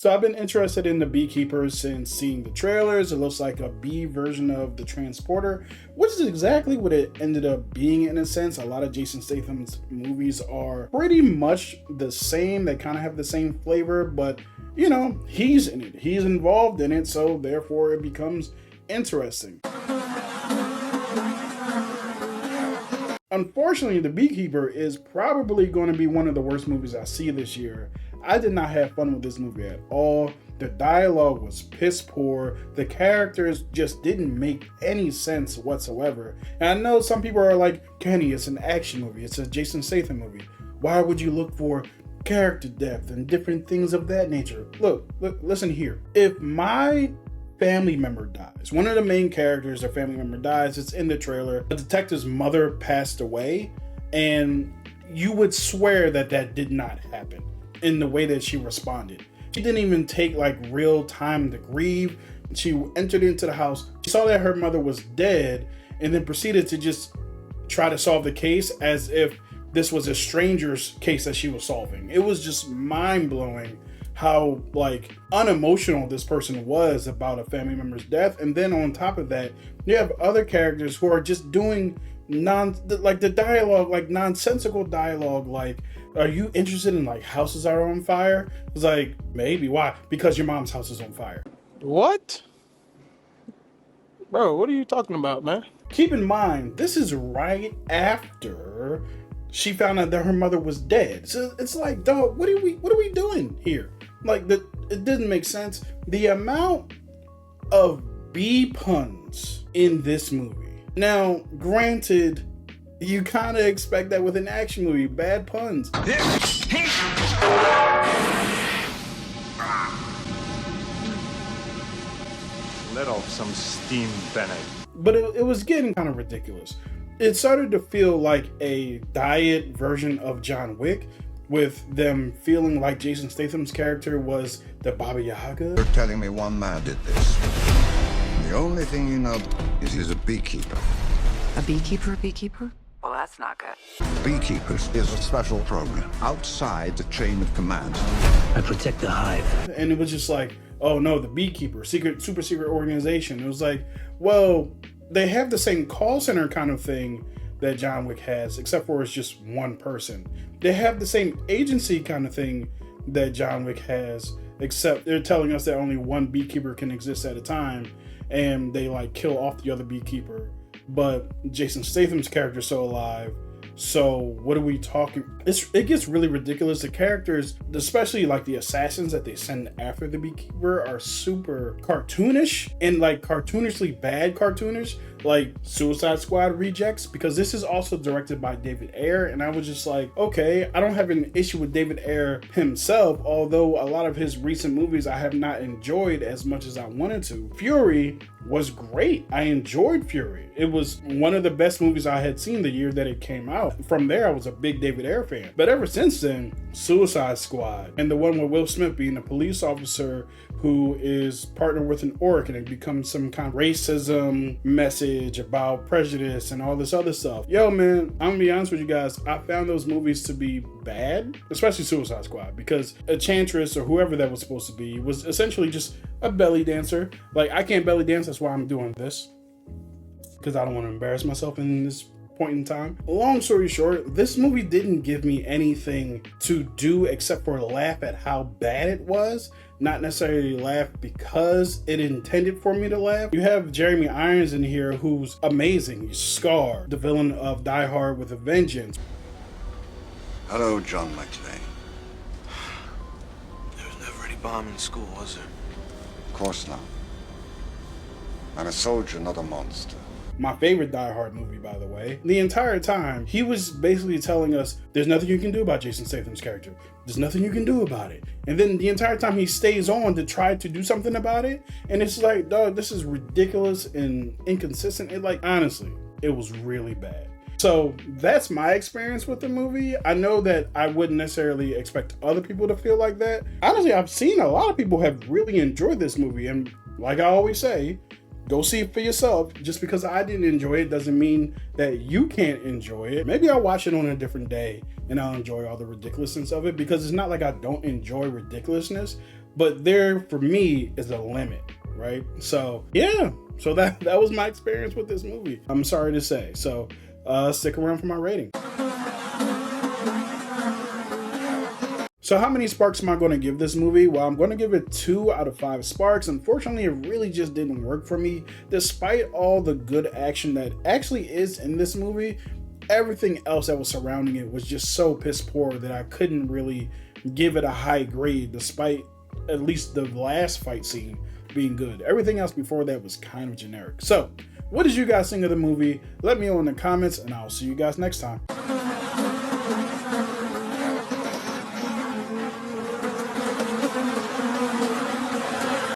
So I've been interested in the Beekeepers since seeing the trailers. It looks like a B version of the Transporter, which is exactly what it ended up being in a sense. A lot of Jason Statham's movies are pretty much the same. They kind of have the same flavor, but you know, he's in it. He's involved in it, so therefore it becomes interesting. Unfortunately, The Beekeeper is probably going to be one of the worst movies I see this year. I did not have fun with this movie at all. The dialogue was piss poor. The characters just didn't make any sense whatsoever. And I know some people are like, Kenny, it's an action movie. It's a Jason Statham movie. Why would you look for character depth and different things of that nature? Look, listen here. If my family member dies, one of the main characters, their family member dies, it's in the trailer. The detective's mother passed away, and you would swear that that did not happen in the way that she responded. She didn't even take like real time to grieve. She entered into the house, she saw that her mother was dead, and then proceeded to just try to solve the case as if this was a stranger's case that she was solving. It was just mind-blowing how like unemotional this person was about a family member's death. And then on top of that, you have other characters who are just doing the dialogue, like nonsensical dialogue, like, are you interested in like houses are on fire? It's like, maybe. Why? Because your mom's house is on fire. What? Bro, what are you talking about, man? Keep in mind, this is right after she found out that her mother was dead. So it's like, dog, what are we doing here? Like, it didn't make sense. The amount of B puns in this movie. Now, granted, you kind of expect that with an action movie, bad puns. Let off some steam, Bennett. But it was getting kind of ridiculous. It started to feel like a diet version of John Wick, with them feeling like Jason Statham's character was the Baba Yaga. You're telling me one man did this. The only thing you know is he's a beekeeper. A beekeeper? Well, that's not good. Beekeepers is a special program outside the chain of command. I protect the hive. And it was just like, oh no, the Beekeeper, super secret organization. It was like, well, they have the same call center kind of thing that John Wick has, except for it's just one person. They have the same agency kind of thing that John Wick has, except they're telling us that only one beekeeper can exist at a time, and they like kill off the other beekeeper. But Jason Statham's character's still alive. So what are we talking? It gets really ridiculous. The characters, especially like the assassins that they send after the Beekeeper, are super cartoonish, and like cartoonishly bad cartoonish, like Suicide Squad rejects, because this is also directed by David Ayer. And I was just like, okay, I don't have an issue with David Ayer himself, although a lot of his recent movies I have not enjoyed as much as I wanted to. Fury was great. I enjoyed Fury. It was one of the best movies I had seen the year that it came out. From there, I was a big David Ayer fan. But ever since then, Suicide Squad, and the one with Will Smith being a police officer who is partnered with an orc, and it becomes some kind of racism message about prejudice and all this other stuff. Yo, man, I'm gonna be honest with you guys. I found those movies to be bad, especially Suicide Squad, because Enchantress, or whoever that was supposed to be, was essentially just a belly dancer. Like, I can't belly dance, that's why I'm doing this, because I don't want to embarrass myself in this point in time. Long story short, this movie didn't give me anything to do except for laugh at how bad it was. Not necessarily laugh because it intended for me to laugh. You have Jeremy Irons in here, who's amazing. He's Scar, the villain of Die Hard with a Vengeance. Hello, John McClane. There was never any bomb in school, was there? Of course not. I'm a soldier, not a monster. My favorite Die Hard movie, by the way. The entire time, he was basically telling us, there's nothing you can do about Jason Statham's character. There's nothing you can do about it. And then the entire time he stays on to try to do something about it. And it's like, dog, this is ridiculous and inconsistent. It, like, honestly, it was really bad. So that's my experience with the movie. I know that I wouldn't necessarily expect other people to feel like that. Honestly, I've seen a lot of people have really enjoyed this movie. And like I always say, go see it for yourself. Just because I didn't enjoy it doesn't mean that you can't enjoy it. Maybe I'll watch it on a different day and I'll enjoy all the ridiculousness of it, because it's not like I don't enjoy ridiculousness, but there for me is a limit, right? So yeah, so that was my experience with this movie, I'm sorry to say. So stick around for my rating. So how many sparks am I going to give this movie? Well, I'm going to give it 2 out of 5 sparks. Unfortunately, it really just didn't work for me. Despite all the good action that actually is in this movie, everything else that was surrounding it was just so piss poor that I couldn't really give it a high grade, despite at least the last fight scene being good. Everything else before that was kind of generic. So what did you guys think of the movie? Let me know in the comments, and I'll see you guys next time.